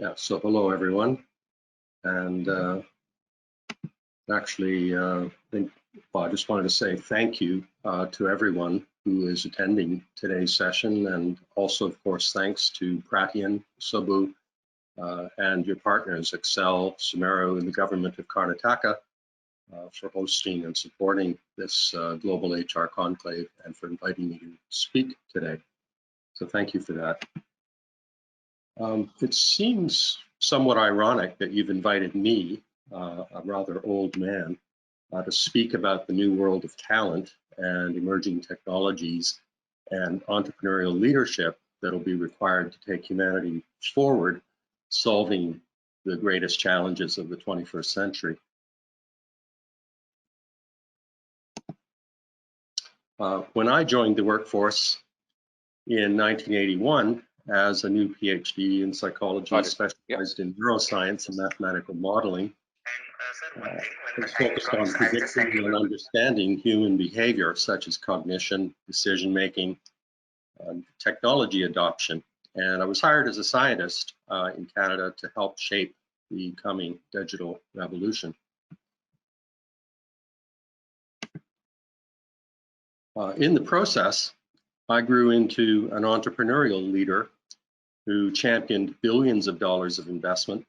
Yeah, so hello everyone. And I just wanted to say thank you to everyone who is attending today's session, and also, of course, thanks to Pratian, Subbu, and your partners, Excel, Sumeru, and the government of Karnataka for hosting and supporting this global HR conclave and for inviting me to speak today. So thank you for that. It seems somewhat ironic that you've invited me, a rather old man, to speak about the new world of talent and emerging technologies and entrepreneurial leadership that will be required to take humanity forward, solving the greatest challenges of the 21st century. When I joined the workforce in 1981 as a new PhD in psychology specialized in neuroscience and mathematical modeling, I was focused on predicting and understanding human behavior, such as cognition, decision-making, technology adoption. And I was hired as a scientist in Canada to help shape the coming digital revolution. In the process, I grew into an entrepreneurial leader who championed billions of dollars of investment,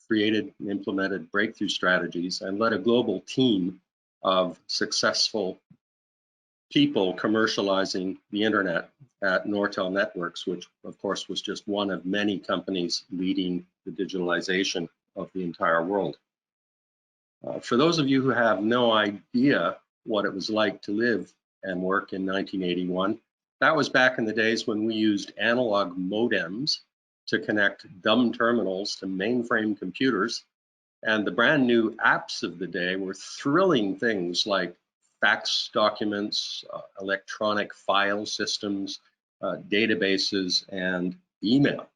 created and implemented breakthrough strategies, and led a global team of successful people commercializing the internet at Nortel Networks, which of course was just one of many companies leading the digitalization of the entire world. For those of you who have no idea what it was like to live and work in 1981, that was back in the days when we used analog modems to connect dumb terminals to mainframe computers. And the brand new apps of the day were thrilling things like fax documents, electronic file systems, databases, and email.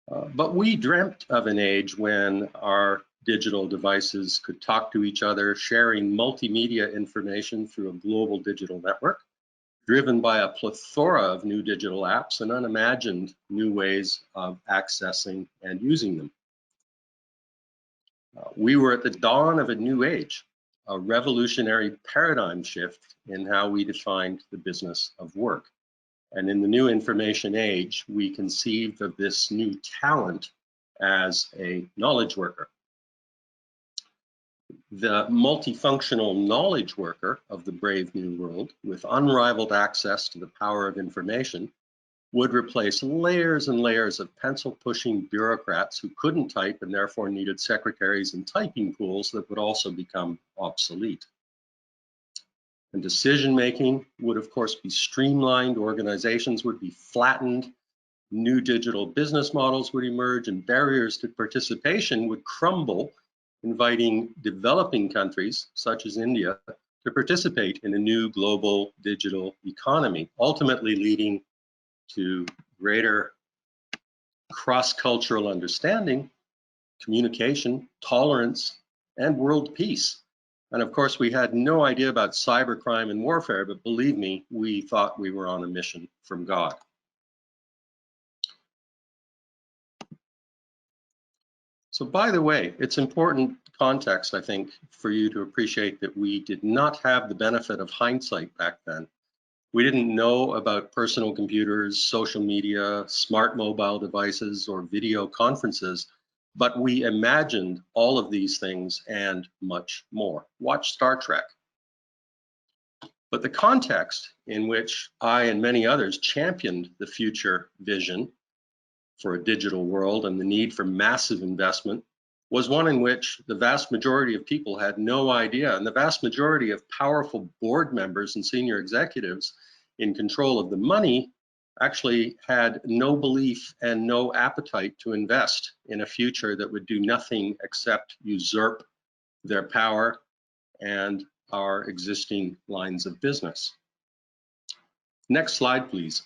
But we dreamt of an age when our digital devices could talk to each other, sharing multimedia information through a global digital network, driven by a plethora of new digital apps and unimagined new ways of accessing and using them. We were at the dawn of a new age, a revolutionary paradigm shift in how we defined the business of work. And in the new information age, we conceived of this new talent as a knowledge worker. The multifunctional knowledge worker of the brave new world, with unrivaled access to the power of information, would replace layers and layers of pencil-pushing bureaucrats who couldn't type and therefore needed secretaries and typing pools that would also become obsolete. And decision-making would, of course, be streamlined, organizations would be flattened, new digital business models would emerge, and barriers to participation would crumble, inviting developing countries, such as India, to participate in a new global digital economy, ultimately leading to greater cross-cultural understanding, communication, tolerance, and world peace. And of course, we had no idea about cybercrime and warfare, but believe me, we thought we were on a mission from God. So by the way, it's important context, I think, for you to appreciate that we did not have the benefit of hindsight back then. We didn't know about personal computers, social media, smart mobile devices, or video conferences, but we imagined all of these things and much more. Watch Star Trek. But the context in which I and many others championed the future vision for a digital world and the need for massive investment was one in which the vast majority of people had no idea, and the vast majority of powerful board members and senior executives in control of the money actually had no belief and no appetite to invest in a future that would do nothing except usurp their power and our existing lines of business. Next slide, please.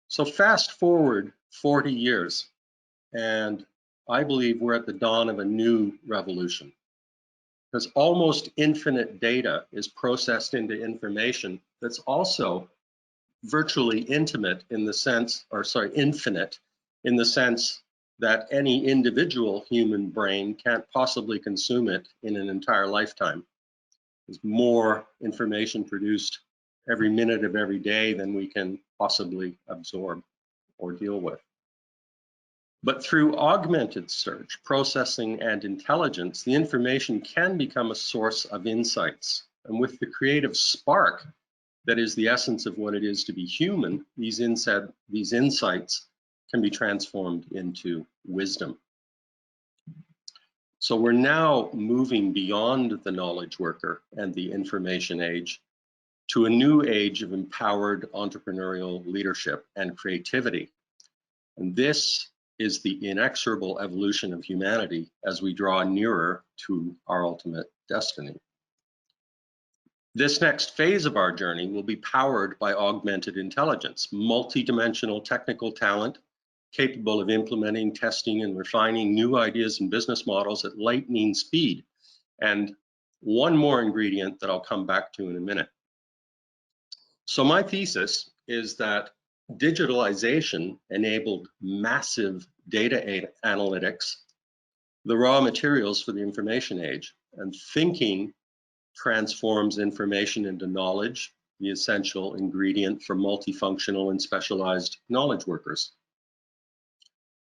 So fast forward 40 years, and I believe we're at the dawn of a new revolution, because almost infinite data is processed into information that's also virtually intimate in the sense, or sorry, infinite in the sense that any individual human brain can't possibly consume it in an entire lifetime. There's more information produced every minute of every day than we can possibly absorb or deal with. But through augmented search, processing, and intelligence, the information can become a source of insights. And with the creative spark that is the essence of what it is to be human, these insights can be transformed into wisdom. So we're now moving beyond the knowledge worker and the information age to a new age of empowered entrepreneurial leadership and creativity. And this is the inexorable evolution of humanity as we draw nearer to our ultimate destiny. This next phase of our journey will be powered by augmented intelligence, multi-dimensional technical talent, capable of implementing, testing, and refining new ideas and business models at lightning speed. And one more ingredient that I'll come back to in a minute. So my thesis is that digitalization enabled massive data analytics, the raw materials for the information age, and thinking transforms information into knowledge, the essential ingredient for multifunctional and specialized knowledge workers.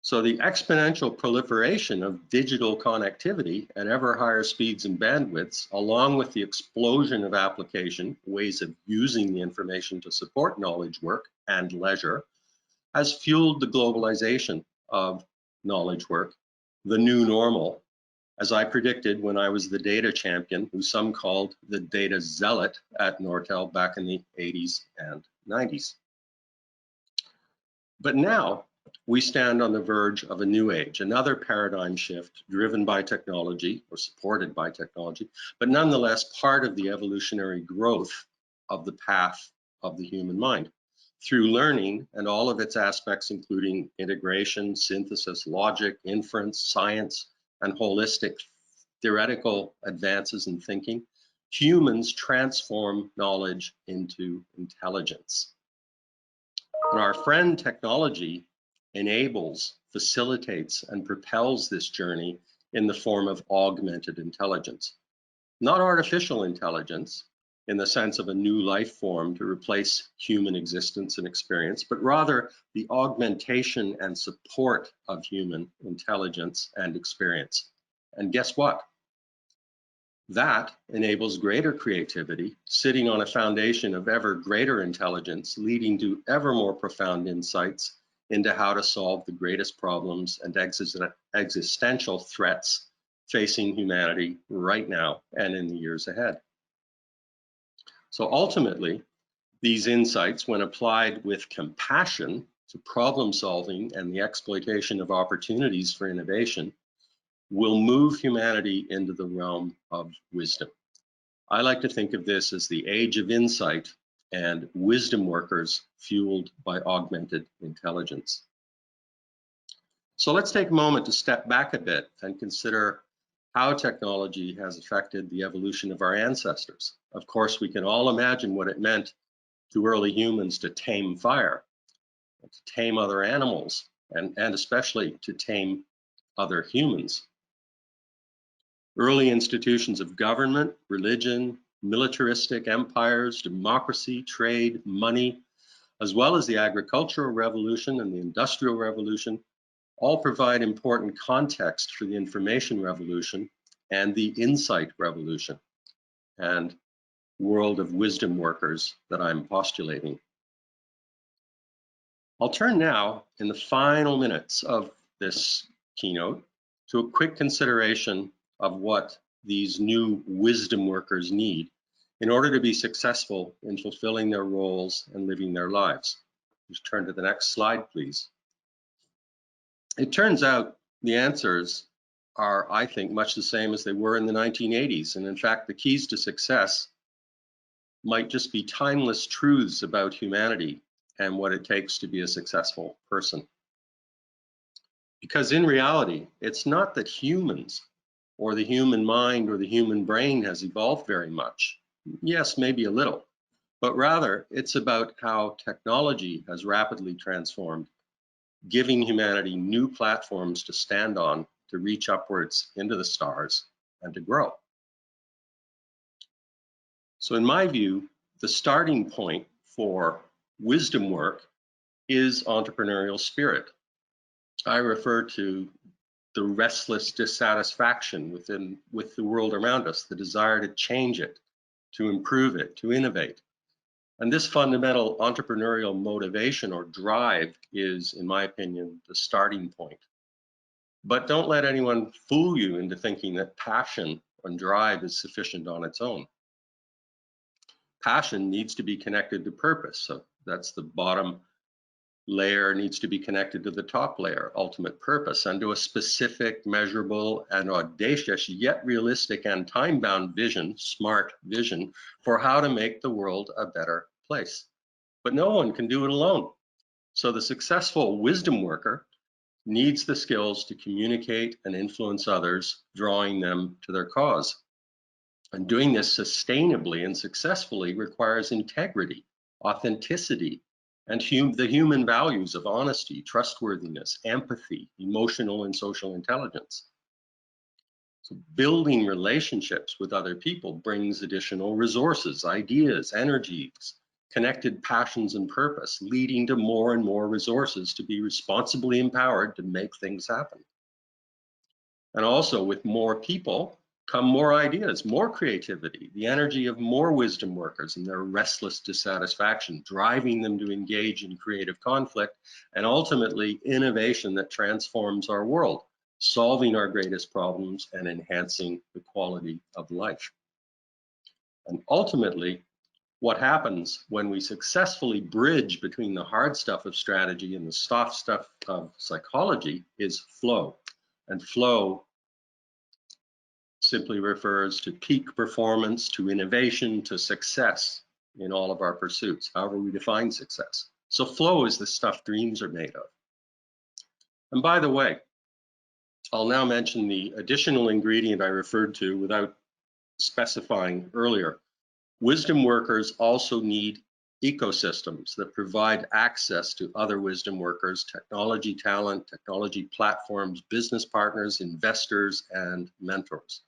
So the exponential proliferation of digital connectivity at ever higher speeds and bandwidths, along with the explosion of application, ways of using the information to support knowledge work and leisure, has fueled the globalization of knowledge work, the new normal, as I predicted when I was the data champion, who some called the data zealot at Nortel back in the 80s and 90s. But now we stand on the verge of a new age, another paradigm shift driven by technology or supported by technology, but nonetheless part of the evolutionary growth of the path of the human mind through learning and all of its aspects, including integration, synthesis, logic, inference, science, and holistic theoretical advances in thinking. Humans transform knowledge into intelligence. And our friend technology enables, facilitates, and propels this journey in the form of augmented intelligence. Not artificial intelligence in the sense of a new life form to replace human existence and experience, but rather the augmentation and support of human intelligence and experience. And guess what? That enables greater creativity, sitting on a foundation of ever greater intelligence, leading to ever more profound insights into how to solve the greatest problems and existential threats facing humanity right now and in the years ahead. So ultimately, these insights, when applied with compassion to problem solving and the exploitation of opportunities for innovation, will move humanity into the realm of wisdom. I like to think of this as the age of insight and wisdom workers fueled by augmented intelligence. So let's take a moment to step back a bit and consider how technology has affected the evolution of our ancestors. Of course, we can all imagine what it meant to early humans to tame fire, to tame other animals, and especially to tame other humans. Early institutions of government, religion, militaristic empires, democracy, trade, money, as well as the agricultural revolution and the industrial revolution, all provide important context for the information revolution and the insight revolution and world of wisdom workers that I'm postulating. I'll turn now in the final minutes of this keynote to a quick consideration of what these new wisdom workers need in order to be successful in fulfilling their roles and living their lives. Just turn to the next slide, please. It turns out the answers are, I think, much the same as they were in the 1980s. And in fact, the keys to success might just be timeless truths about humanity and what it takes to be a successful person. Because in reality, it's not that humans or the human mind or the human brain has evolved very much. Yes, maybe a little, but rather it's about how technology has rapidly transformed, giving humanity new platforms to stand on, to reach upwards into the stars and to grow. So in my view, the starting point for wisdom work is entrepreneurial spirit. I refer to the restless dissatisfaction with the world around us, the desire to change it, to improve it, to innovate. And this fundamental entrepreneurial motivation or drive is, in my opinion, the starting point. But don't let anyone fool you into thinking that passion and drive is sufficient on its own. Passion needs to be connected to purpose. So that's the bottom layer needs to be connected to the top layer, ultimate purpose, and to a specific, measurable, and audacious, yet realistic and time-bound vision, smart vision, for how to make the world a better place. But no one can do it alone. So the successful wisdom worker needs the skills to communicate and influence others, drawing them to their cause. And doing this sustainably and successfully requires integrity, authenticity, and the human values of honesty, trustworthiness, empathy, emotional and social intelligence. So building relationships with other people brings additional resources, ideas, energies, connected passions and purpose, leading to more and more resources to be responsibly empowered to make things happen. And also with more people come more ideas, more creativity, the energy of more wisdom workers and their restless dissatisfaction, driving them to engage in creative conflict, and ultimately innovation that transforms our world, solving our greatest problems and enhancing the quality of life. And ultimately, what happens when we successfully bridge between the hard stuff of strategy and the soft stuff of psychology is flow. And flow simply refers to peak performance, to innovation, to success in all of our pursuits, however we define success. So flow is the stuff dreams are made of. And by the way, I'll now mention the additional ingredient I referred to without specifying earlier. Wisdom workers also need ecosystems that provide access to other wisdom workers, technology talent, technology platforms, business partners, investors, and mentors.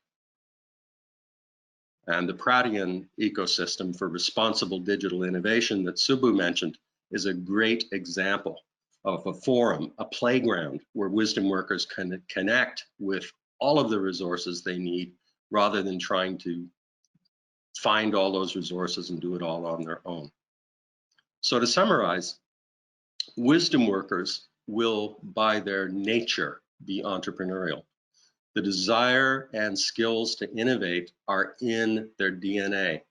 And the Prattian ecosystem for responsible digital innovation that Subbu mentioned is a great example of a forum, a playground where wisdom workers can connect with all of the resources they need rather than trying to find all those resources and do it all on their own. So to summarize, wisdom workers will by their nature be entrepreneurial. The desire and skills to innovate are in their DNA.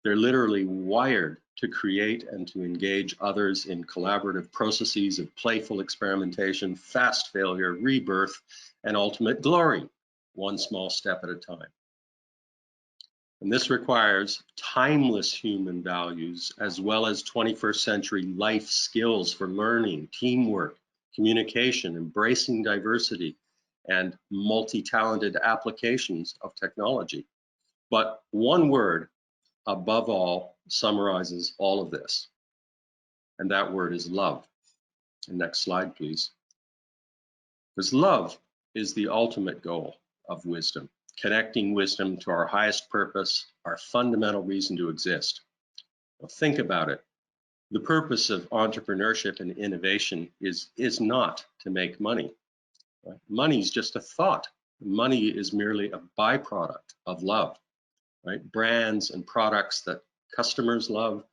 They're literally wired to create and to engage others in collaborative processes of playful experimentation, fast failure, rebirth, and ultimate glory, one small step at a time. And this requires timeless human values as well as 21st century life skills for learning, teamwork, communication, embracing diversity, and multi-talented applications of technology. But one word, above all, summarizes all of this, and that word is love. And next slide, please. Because love is the ultimate goal of wisdom, connecting wisdom to our highest purpose, our fundamental reason to exist. Well, think about it. The purpose of entrepreneurship and innovation is not to make money. Right? Money is just a thought. Money is merely a byproduct of love, right? Brands and products that customers love,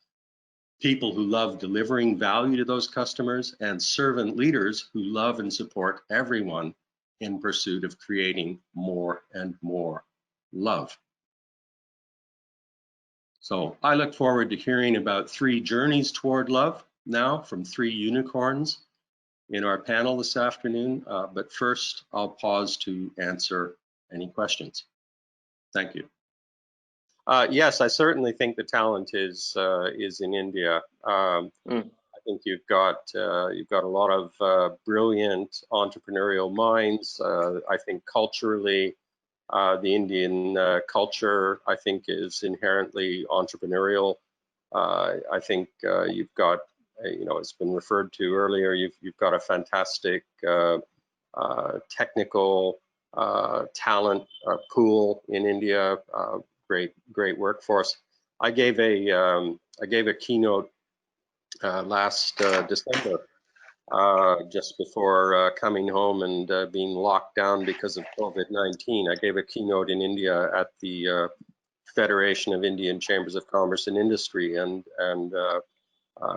people who love delivering value to those customers, and servant leaders who love and support everyone in pursuit of creating more and more love. So I look forward to hearing about 3 journeys toward love now from 3 unicorns in our panel this afternoon, but first I'll pause to answer any questions. Thank you. Yes, I certainly think the talent is in India. I think you've got a lot of brilliant entrepreneurial minds. I think culturally, the Indian culture, I think, is inherently entrepreneurial. I think you've got, it's been referred to earlier, you've got a fantastic technical talent pool in India, great workforce. I gave a keynote last December, just before coming home and being locked down because of COVID-19. I gave a keynote in India at the Federation of Indian Chambers of Commerce and Industry, and it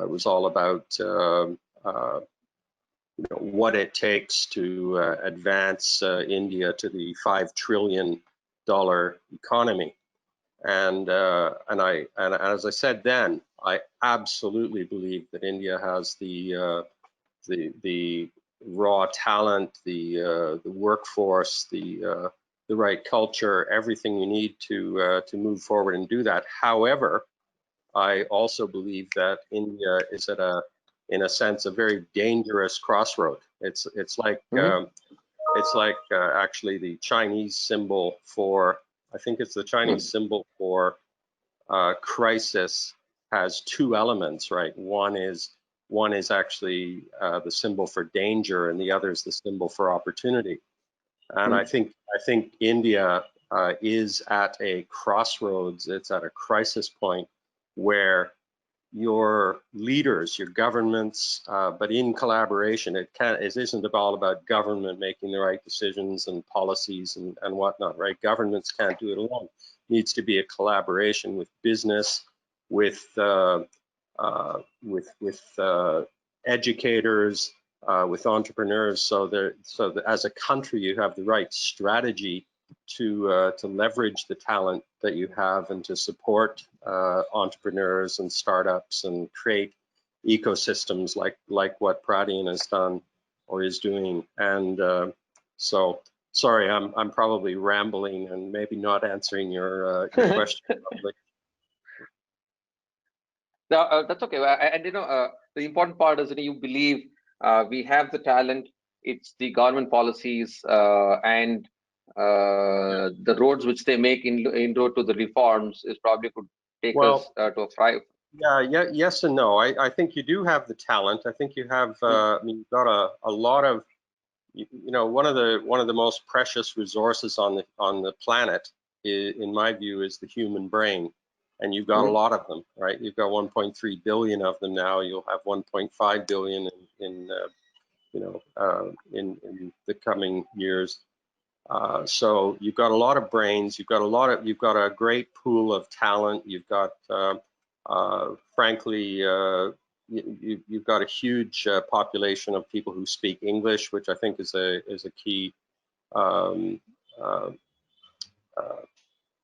was all about what it takes to advance India to the $5 trillion economy. And as I said then, I absolutely believe that India has the raw talent, the workforce, the right culture, everything you need to move forward and do that. However, I also believe that India is at in a sense, a very dangerous crossroad. It's like actually the Chinese symbol for, I think it's the Chinese symbol for crisis has two elements, right? One is actually the symbol for danger, and the other is the symbol for opportunity. And I think India is at a crossroads. It's at a crisis point where your leaders, your governments, but in collaboration, it isn't all about government making the right decisions and policies and whatnot, right? Governments can't do it alone. It needs to be a collaboration with business, with educators, with entrepreneurs, so that as a country you have the right strategy to leverage the talent that you have and to support entrepreneurs and startups and create ecosystems like what Pradyan has done or is doing. And so, sorry, I'm probably rambling and maybe not answering your question properly. No, that's okay. And the important part is that you believe we have the talent. It's the government policies and the roads which they make inroad to the reforms is probably could take us to a thrive. Yeah, yes and no. I think you do have the talent. I think you have. I mean, you've got a lot of. One of the most precious resources on the planet, in my view, is the human brain, and you've got a lot of them, right? You've got 1.3 billion of them now. You'll have 1.5 billion in the coming years. So you've got a lot of brains. You've got a great pool of talent. You've got, frankly, you've got a huge population of people who speak English, which I think is a key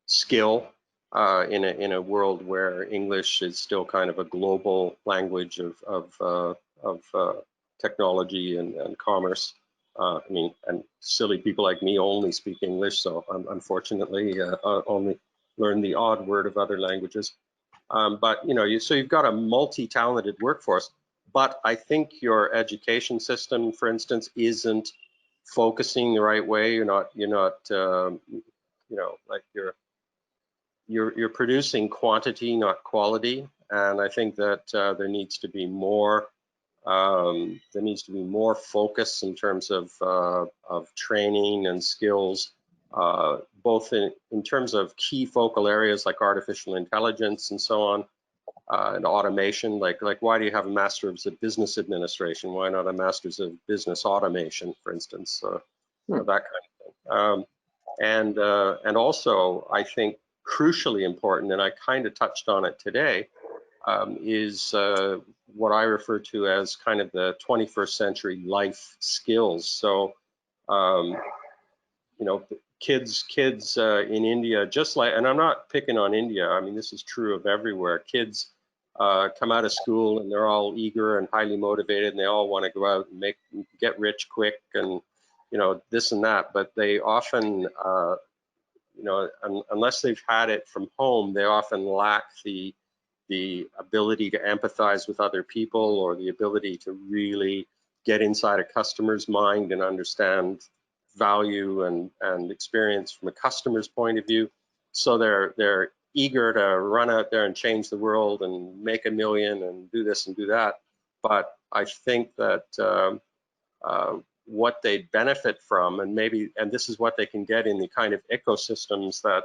skill in a world where English is still kind of a global language of technology and commerce. I mean, and silly people like me only speak English, so unfortunately only learn the odd word of other languages. But so you've got a multi-talented workforce. But I think your education system, for instance, isn't focusing the right way. You're not like you're producing quantity, not quality. And I think that there needs to be more. There needs to be more focus in terms of training and skills, both in terms of key focal areas like artificial intelligence and so on, and automation. Like why do you have a Master's of Business Administration? Why not a Master's of Business Automation, for instance? That kind of thing. And also, I think crucially important, and I kind of touched on it today, is what I refer to as kind of the 21st century life skills. So, kids in India, just like, and I'm not picking on India, I mean, this is true of everywhere. Kids come out of school and they're all eager and highly motivated, and they all want to go out and get rich quick and, this and that, but they often, unless they've had it from home, they often lack the ability to empathize with other people, or the ability to really get inside a customer's mind and understand value and experience from a customer's point of view. So they're eager to run out there and change the world and make $1 million and do this and do that. But I think that what they benefit from, and this is what they can get in the kind of ecosystems that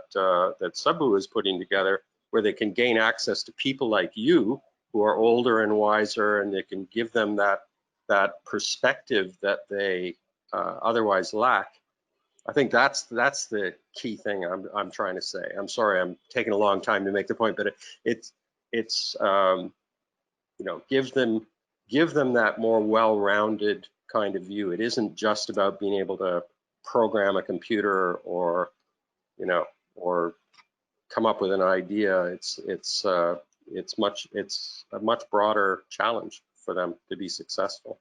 that Sabu is putting together, where they can gain access to people like you who are older and wiser, and they can give them that perspective that they otherwise lack. I think that's the key thing I'm trying to say. I'm sorry, I'm taking a long time to make the point, but it's you know, give them that more well-rounded kind of view. It isn't just about being able to program a computer or, you know, or come up with an idea. It's a much broader challenge for them to be successful.